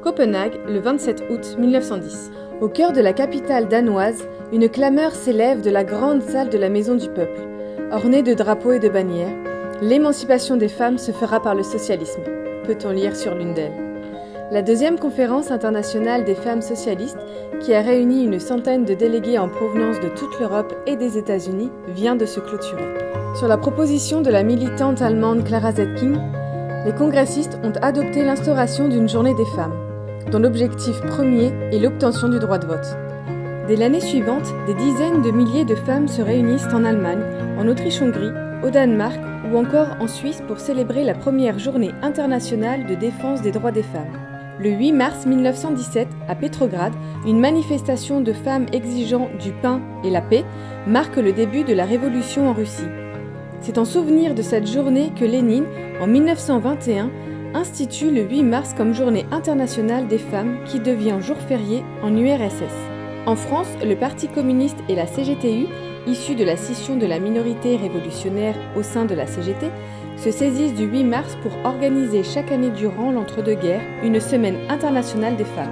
Copenhague, le 27 août 1910. Au cœur de la capitale danoise, une clameur s'élève de la grande salle de la Maison du Peuple. Ornée de drapeaux et de bannières, l'émancipation des femmes se fera par le socialisme, peut-on lire sur l'une d'elles. La deuxième conférence internationale des femmes socialistes, qui a réuni une centaine de délégués en provenance de toute l'Europe et des États-Unis, vient de se clôturer. Sur la proposition de la militante allemande Clara Zetkin, les congressistes ont adopté l'instauration d'une journée des femmes, dont l'objectif premier est l'obtention du droit de vote. Dès l'année suivante, des dizaines de milliers de femmes se réunissent en Allemagne, en Autriche-Hongrie, au Danemark ou encore en Suisse pour célébrer la première journée internationale de défense des droits des femmes. Le 8 mars 1917, à Petrograd, une manifestation de femmes exigeant du pain et la paix marque le début de la révolution en Russie. C'est en souvenir de cette journée que Lénine, en 1921, institue le 8 mars comme journée internationale des femmes qui devient jour férié en URSS. En France, le Parti communiste et la CGTU, issus de la scission de la minorité révolutionnaire au sein de la CGT, se saisissent du 8 mars pour organiser chaque année durant l'entre-deux-guerres une semaine internationale des femmes.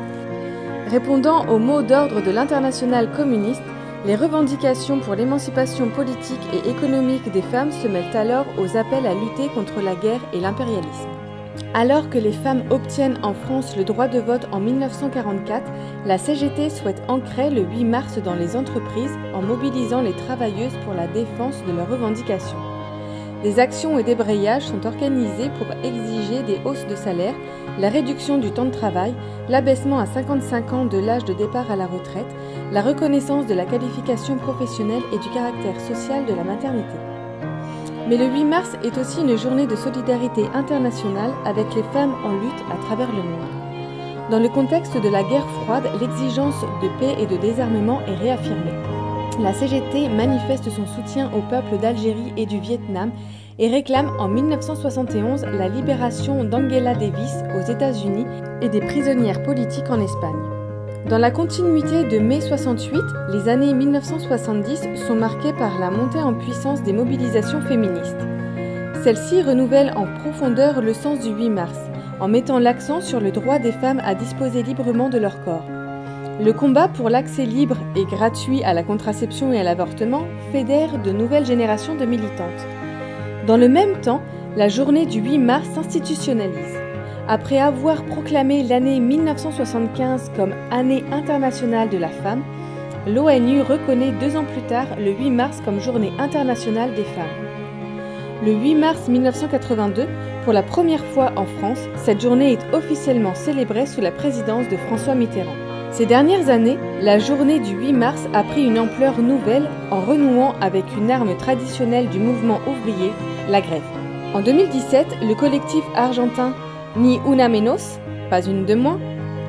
Répondant au mot d'ordre de l'Internationale communiste, les revendications pour l'émancipation politique et économique des femmes se mêlent alors aux appels à lutter contre la guerre et l'impérialisme. Alors que les femmes obtiennent en France le droit de vote en 1944, la CGT souhaite ancrer le 8 mars dans les entreprises en mobilisant les travailleuses pour la défense de leurs revendications. Des actions et débrayages sont organisés pour exiger des hausses de salaire, la réduction du temps de travail, l'abaissement à 55 ans de l'âge de départ à la retraite, la reconnaissance de la qualification professionnelle et du caractère social de la maternité. Mais le 8 mars est aussi une journée de solidarité internationale avec les femmes en lutte à travers le monde. Dans le contexte de la guerre froide, l'exigence de paix et de désarmement est réaffirmée. La CGT manifeste son soutien au peuple d'Algérie et du Vietnam et réclame en 1971 la libération d'Angela Davis aux États-Unis et des prisonnières politiques en Espagne. Dans la continuité de mai 68, les années 1970 sont marquées par la montée en puissance des mobilisations féministes. Celles-ci renouvellent en profondeur le sens du 8 mars, en mettant l'accent sur le droit des femmes à disposer librement de leur corps. Le combat pour l'accès libre et gratuit à la contraception et à l'avortement fédère de nouvelles générations de militantes. Dans le même temps, la journée du 8 mars s'institutionnalise. Après avoir proclamé l'année 1975 comme Année internationale de la femme, l'ONU reconnaît 2 ans plus tard le 8 mars comme Journée internationale des femmes. Le 8 mars 1982, pour la première fois en France, cette journée est officiellement célébrée sous la présidence de François Mitterrand. Ces dernières années, la journée du 8 mars a pris une ampleur nouvelle en renouant avec une arme traditionnelle du mouvement ouvrier, la grève. En 2017, le collectif argentin Ni Una Menos, pas une de moins,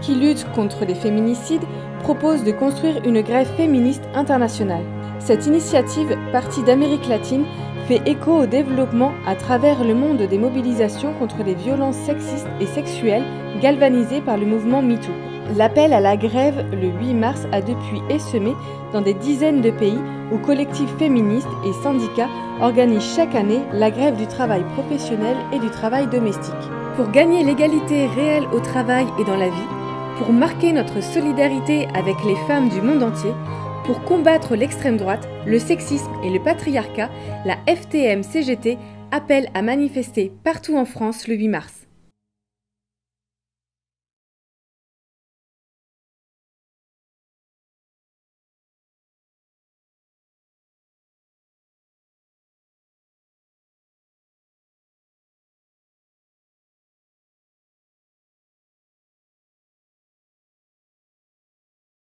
qui lutte contre les féminicides, propose de construire une grève féministe internationale. Cette initiative, partie d'Amérique latine, fait écho au développement à travers le monde des mobilisations contre les violences sexistes et sexuelles galvanisées par le mouvement MeToo. L'appel à la grève le 8 mars a depuis essaimé dans des dizaines de pays où collectifs féministes et syndicats organisent chaque année la grève du travail professionnel et du travail domestique. Pour gagner l'égalité réelle au travail et dans la vie, pour marquer notre solidarité avec les femmes du monde entier, pour combattre l'extrême droite, le sexisme et le patriarcat, la FTM-CGT appelle à manifester partout en France le 8 mars.